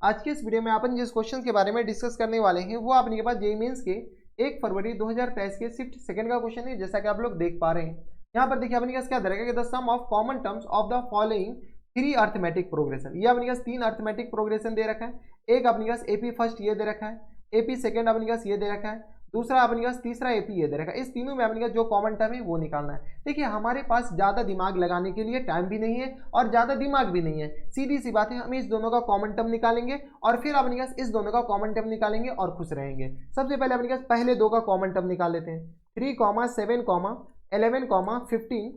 आज के इस वीडियो में अपन जिस क्वेश्चन के बारे में डिस्कस करने वाले हैं वो अपने के पास जेईई मेंस के 1 फरवरी 2023 के शिफ्ट सेकंड का क्वेश्चन है, जैसा कि आप लोग देख पा रहे हैं। यहाँ पर देखिए अपने पास क्या दे रखा है कि the sum of common terms of the following 3 arithmetic progression. ये अपने पास 3 अर्थमेटिक प्रोग्रेशन दे रखा है। एक अपने पास एपी फर्स्ट ये दे रखा है, एपी सेकंड अपने पास ये दे रखा है, दूसरा अपने पास तीसरा एपी ये दे रखा है। इस तीनों में अपने पास जो कॉमन टर्म है वो निकालना है। देखिए हमारे पास ज्यादा दिमाग लगाने के लिए टाइम भी नहीं है और ज्यादा दिमाग भी नहीं है, सीधी सी बात है। हम इस दोनों का कॉमन टर्म निकालेंगे और फिर अपने पास इस दोनों का कॉमन टर्म निकालेंगे और खुश रहेंगे। सबसे पहले अपने पास पहले दो का कॉमन टर्म निकाल लेते हैं। 3, 7, 11, 15,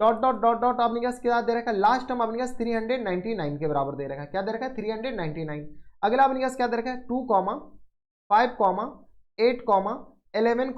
डॉट डॉट डॉट डॉट अपने पास क्या दे रखा है, लास्ट टर्म अपने पास 399 के बराबर दे रखा है। क्या दे रखा है, 399। अगला अपने पास क्या दे रखा है, 2, 5, 8, 11,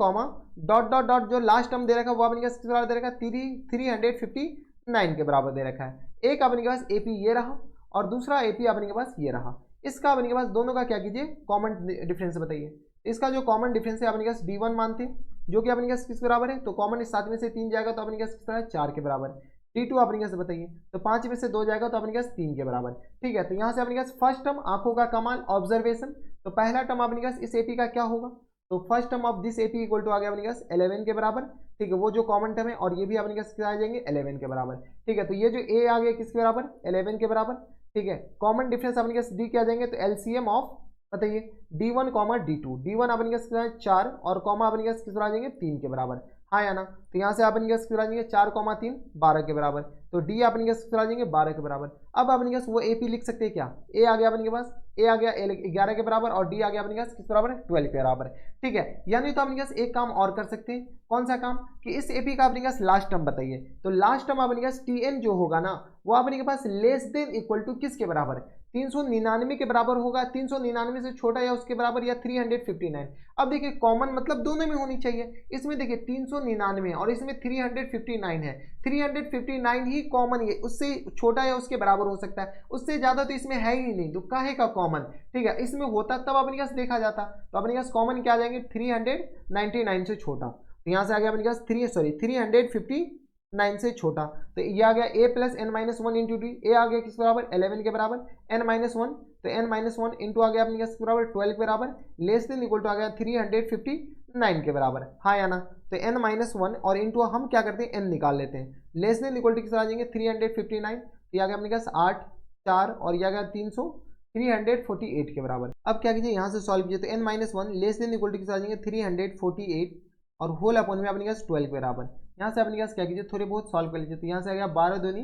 डॉट डॉट डॉट जो लास्ट टर्म दे रखा है वो अपने पास दे रखा है 359 के बराबर दे रखा है। एक अपने के पास एपी ये रहा और दूसरा एपी अपने के पास ये रहा। इसका अपने के पास दोनों का क्या कीजिए, कॉमन डिफरेंस बताइए। इसका जो कॉमन डिफरेंस है अपने पास D1 मानते हैं, जो कि अपने पास किस बराबर है, तो कॉमन 7 में से 3 जाएगा तो अपने पास किस तरह 4 के बराबर। D2 अपने पास बताइए, तो 5 में से 2 जाएगा तो अपने पास 3 के बराबर। ठीक है, तो यहाँ से अपने पास फर्स्ट टर्म आंखों का कमाल ऑब्जर्वेशन, तो पहला टर्म अपने पास इस एपी का क्या होगा, तो first term of this AP equal to आ गया अपने पास 11 के बराबर। ठीक है, वो जो कॉमन टर्म है और ये भी अपने पास क्या आ जाएंगे 11 के बराबर। ठीक है, तो ये जो ए आ गया किसके बराबर, 11 के बराबर। ठीक है, कॉमन डिफरेंस अपने पास डी क्या आ जाएंगे, तो एलसीएम ऑफ बताइए D1, D2। D1 अपने पास कितना है 4 और कॉमा अपने पास किस आ जाएंगे 3 के बराबर। हाँ या ना, तो यहाँ से अपने पास किस आ जाएंगे 4, 3 12 के बराबर, तो डी अपने पास किस आ जाएंगे 12 के बराबर। अब अपने पास वो एपी लिख सकते हैं क्या, ए आ गया अपने के पास, ए आ गया 11 के बराबर और डी आ गया अपने पास किस बराबर 12 के बराबर। ठीक है, यानी तो अपने पास एक काम और कर सकते हैं। कौन सा काम, कि इस एपी का अपने पास लास्ट टर्म बताइए, तो लास्ट टर्म अपने पास टीएन जो होगा ना वो अपने के पास लेस देन इक्वल टू किसके बराबर है, 399 के बराबर होगा। 399 से छोटा या उसके बराबर या 359। अब देखिए कॉमन मतलब दोनों में होनी चाहिए। इसमें देखिए 399 और इसमें 359 है, 359 ही कॉमन है, उससे छोटा या उसके बराबर हो सकता है, उससे ज्यादा तो इसमें है ही नहीं, तो काहे का कॉमन। ठीक है, इसमें होता तब अपने पास देखा जाता, तो अपने पास कॉमन क्या आ जाएंगे 399 से छोटा, तो यहां से आ गया अपने पास 359 से छोटा, तो ये आ गया a plus n minus one into d. A आ गया किस बराबर 11 के बराबर, n माइनस वन, तो n माइनस वन इंटू आ गया अपने किस बराबर 12 के बराबर, लेस देन इक्वल टू आ गया 359 के बराबर। हाँ या ना, तो n माइनस वन और इंटू हम क्या करते हैं n निकाल लेते हैं, लेस देन इक्वल टू किस आ जाएंगे 359, ये आ गया अपने पास 8, 4 और ये आ गया 348 के बराबर। अब क्या कीजिए यहाँ से सॉल्व कीजिए, तो n minus one less than equal to किस आ जाएंगे 348 और होल अपॉन में अपने पास 12 के बराबर। यहाँ से अपने पास क्या कीजिए थोड़े बहुत सॉल्व कर लीजिए, तो यहाँ से आ गया 12 दूनी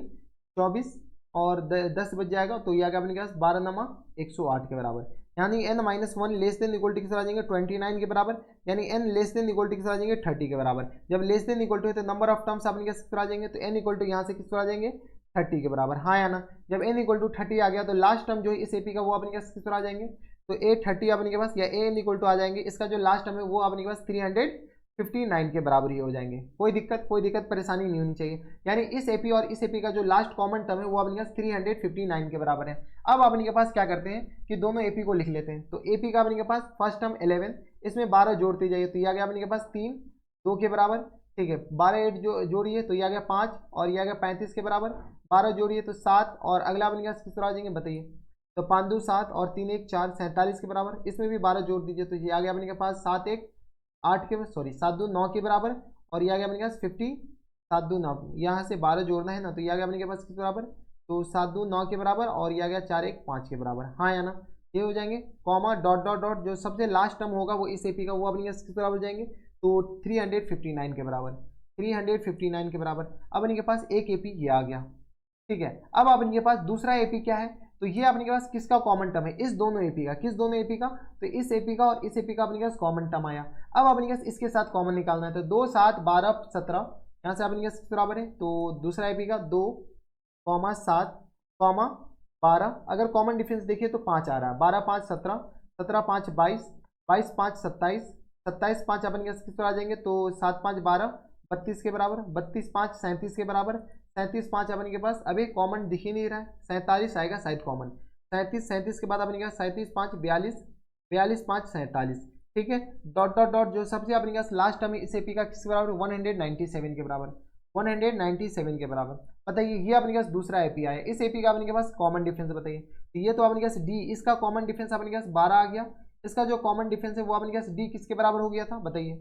24 और 10 बच जाएगा, तो ये आ गया अपने पास 12 नमा 108 के बराबर। यानी n minus one less than equal to किस आ जाएंगे 29 के बराबर, यानी n less than equal to किस आ जाएंगे 30 के बराबर। जब लेस देन इक्वल टू है तो नंबर ऑफ टर्म्स अपने किस आ जाएंगे, तो n इक्वल टू यहाँ से किस आ जाएंगे 30 के बराबर। हाँ या ना, जब n इक्वल टू 30 आ गया तो लास्ट टर्म जो है इस एपी का वो अपने पास किस आ जाएंगे, तो a30 अपने के पास या an इक्वल टू आ जाएंगे, इसका जो लास्ट टर्म है वो अपने के पास 359 के बराबर ही हो जाएंगे। कोई दिक्कत परेशानी नहीं होनी चाहिए। यानी इस एपी और इस एपी का जो लास्ट कॉमन टर्म है वो अपने पास 359 के बराबर है। अब अपने के पास क्या करते हैं कि दोनों एपी को लिख लेते हैं, तो एपी का अपने के पास फर्स्ट टर्म 11, इसमें 12 जोड़ते जाइए, तो ये आ गया अपने के पास 3 2 के बराबर। ठीक है, 12 जो जोड़िए तो ये आ गया 5 और ये आ गया 35 के बराबर, 12 जोड़िए तो 7 और अगला अपने के पास किस तरह आ जाएंगे बताइए, तो 5 2 7 और 3 1 4 47 के बराबर। इसमें भी 12 जोड़ दीजिए, तो ये आ गया अपने के पास 7 1 8 के 7 2 9 के बराबर और ये आ गया अपने पास 50 7 2 9, यहाँ से 12 जोड़ना है ना, तो ये आ गया अपने के पास किस बराबर, तो 7 2 9 के बराबर और ये आ गया 4 1 5 के बराबर। हाँ या ना, ये हो जाएंगे कॉमा डॉट डॉट डॉट जो सबसे लास्ट टर्म होगा वो इस एपी का वो अपने किस बराबर जाएंगे, तो 359 के बराबर, 359 के बराबर। अब इनके पास एक एपी ये आ गया। ठीक है, अब आप इनके पास दूसरा एपी क्या है, तो ये अपने के पास किसका कॉमन टर्म है, इस दोनों एपी का, किस दोनों एपी का, तो इस एपी का और इस एपी का अपने पास कॉमन टर्म आया। अब अपने पास इसके साथ कॉमन निकालना है, तो 2 7 12 17, यहाँ से अपने पास बराबर है, तो दूसरा एपी का 2 7 12, अगर कॉमन डिफरेंस देखिए तो 5 आ रहा है, 12 5 17, 17 5 22, 22 5 27, 27 5 अपने पास किस तरह आ जाएंगे, तो 7 5 12 32 के बराबर, 32 5 37 के बराबर, 37 5 अपने के पास अभी कॉमन दिख ही नहीं रहा है, 47 आएगा शायद कॉमन, 37 के बाद अपने के पास 37 5 42, 42 5 47। ठीक है, डॉट डॉट डॉट जो सबसे अपने के पास लास्ट टर्म इस एपी का किस बराबर 197 के बराबर, 197 के बराबर। बताइए ये अपने पास दूसरा एपी आया, इस एपी का अपने के पास कॉमन डिफरेंस बताइए। तो ये तो अपने पास डी, इसका कॉमन डिफरेंस अपने पास 12 आ गया, इसका जो कॉमन डिफरेंस है वो अपने पास डी किसके बराबर हो गया था बताइए,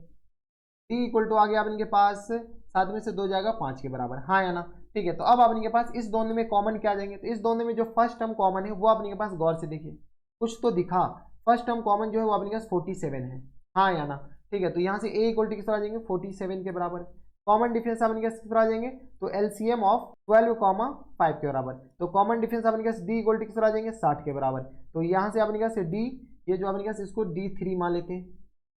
डी इक्वल टू आ गया अपने के पास 7 में से 2 जाएगा 5 के बराबर, हाँ या ना। ठीक है, तो अब अपने के पास इस दोनों में कॉमन क्या आ जाएंगे, तो इस दोनों में जो फर्स्ट टर्म कॉमन है वो अपने के पास गौर से देखिए कुछ तो दिखा, फर्स्ट टर्म कॉमन जो है वो अपने पास 47 है, हाँ या ना। ठीक है, तो यहाँ से ए इक्वल टू किस तरह आ जाएंगे 47 के बराबर, कॉमन डिफरेंस अपने पास किस तरह आ जाएंगे, तो एलसीएम ऑफ 12, 5 के बराबर, तो कॉमन डिफरेंस अपने पास डी इक्वल टू किस तरह आ जाएंगे 60 के बराबर। तो यहाँ से अपने पास डी, ये जो अपने पास इसको D3 मान लेते हैं,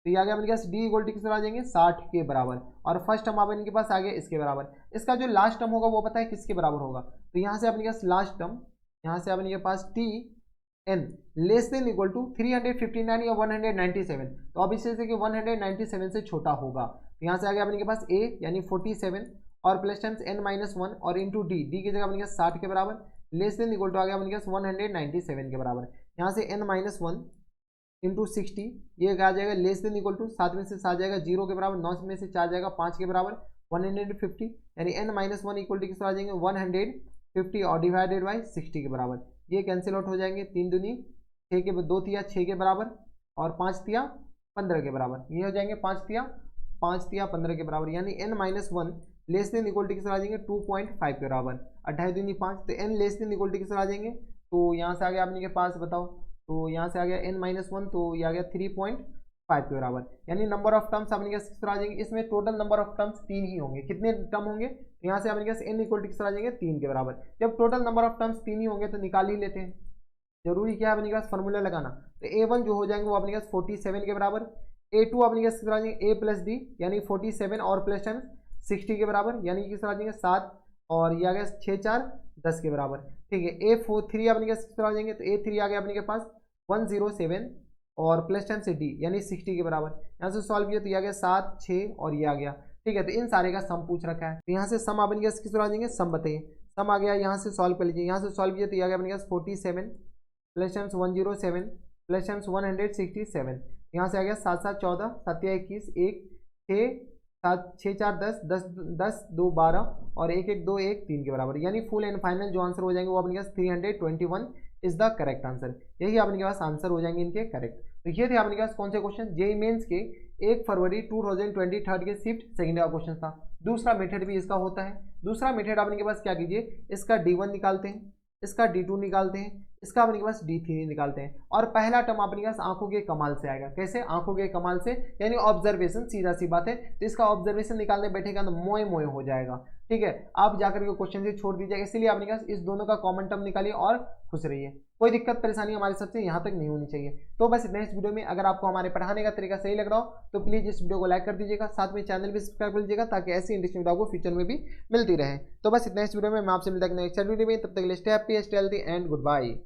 तो ये आ गया अपने पास डी इक्वल टू किस तरह आ जाएंगे 60 के बराबर, और फर्स्ट टर्म आप इनके पास आ गया इसके बराबर। इसका जो लास्ट टर्म होगा वो पता है किसके बराबर होगा, तो यहाँ से अपने पास लास्ट टर्म, यहाँ से अपने पास T n less than equal to 359 या 197, तो अब इसे कि 197 से छोटा होगा, तो यहाँ से आ गया अपने के पास ए यानी 47 और प्लस टाइम्स एन माइनस 1 और इंटू डी, डी की जगह अपने पास 60 के बराबर, लेस देन इक्वल टू आ गया अपने पास 197 के बराबर, यहाँ से एन माइनस 1 इंटू 60, ये आ जाएगा लेस देन इक्वल टू 7 में से 7 जाएगा 0 के बराबर, 9 में से 4 जाएगा 5 के बराबर, 150, यानी एन माइनस 1 इक्वल टू किस तरह आ जाएंगे 150 और डिवाइडेड बाई 60 के बराबर, ये कैंसिल आउट हो जाएंगे, 3 दूनी 6 के 2 तिया 6 के बराबर और 5 तिया 15 के बराबर, ये हो जाएंगे 5 तिया 15 के बराबर, यानी n minus 1 less than equal to किस तरह आ जाएंगे 2.5 के बराबर, 28 दूनी 5, तो n less than equal to किस तरह आ जाएंगे, तो यहाँ से आ गया आपने के पास बताओ, तो यहाँ से आ गया एन माइनस 1, तो ये आ गया 3.5 के बराबर, यानी नंबर ऑफ टर्म्स अपने किस तरह आ जाएंगे, इसमें टोटल नंबर ऑफ टर्म्स 3 ही होंगे, कितने टर्म होंगे, तो यहाँ से अपने पास एन इक्वल टू किस तरह आ जाएंगे 3 के बराबर, जब टोटल नंबर ऑफ टर्म्स 3 ही होंगे तो निकाल ही लेते हैं, जरूरी क्या है अपने पास फॉर्मूला लगाना, तो A1 जो हो जाएंगे वो अपने पास 47 के बराबर, A2 अपने पास किस तरह आ जाएंगे A प्लस डी यानी 47 और प्लस टाइम्स 60 के बराबर, यानी किस तरह आ जाएंगे 7 और ये आ गया 6 4 10 के बराबर। ठीक है, A3 अपने पास किस तरह आ जाएंगे, तो A3 आ गया अपने के पास 107 और प्लस टाइम से डी यानी 60 के बराबर, यहाँ से सॉल्व किया तो ये आ गया 7 6 और ये आ गया। ठीक है, तो इन सारे का सम पूछ रखा है, तो यहाँ से सम अपने पास किस तरह आ जाएंगे, सम बताइए, सम आ गया, यहाँ से सॉल्व कर लीजिए, यहाँ से सॉल्व किया तो ये आ गया अपने पास 47 प्लस टाइम्स 107 प्लस टाइम्स 167, यहाँ से आ गया 7 7 14 7 21 1 6 7 6 4 10 10 10 2 12 और 1 1 2 1 3 के बराबर, यानी फुल एंड फाइनल जो आंसर हो जाएंगे वो अपने पास 321 इज द करेक्ट आंसर, यही आपके पास आंसर हो जाएंगे इनके करेक्ट। तो ये थे आपके पास कौन से क्वेश्चन, जेईई मेंस के 1 फरवरी 2023 के शिफ्ट सेकंड का क्वेश्चन था। दूसरा मेथड भी इसका होता है, दूसरा मेथड आपके पास क्या कीजिए, इसका D1 निकालते हैं, इसका D2 निकालते हैं, इसका अपने पास D3 निकालते हैं, और पहला टर्म अपने पास आंखों के कमाल से आएगा, कैसे आंखों के कमाल से, यानी ऑब्जर्वेशन, सीधा सी बात है, तो इसका ऑब्जर्वेशन निकालने बैठेगा तो मोए मोए हो जाएगा। ठीक है, आप जाकर के क्वेश्चन से छोड़ दीजिएगा, इसीलिए अपने पास इस दोनों का कॉमन टर्म निकालिए और खुश रहिए, कोई दिक्कत परेशानी हमारे सबसे यहाँ तक नहीं होनी चाहिए। तो बस नेक्स्ट वीडियो में अगर आपको हमारे पढ़ाने का तरीका सही लग रहा हो तो प्लीज इस वीडियो को लाइक कर दीजिएगा, साथ में चैनल भी सब्सक्राइब कर लीजिएगा ताकि ऐसी इंटरेस्टिंग वीडियो आपको फ्यूचर में भी मिलती रहे। तो बस नेक्स्ट वीडियो में मैं आपसे मिलता हूं नेक्स्ट वीडियो में, तब तक के लिए stay happy stay healthy and good bye.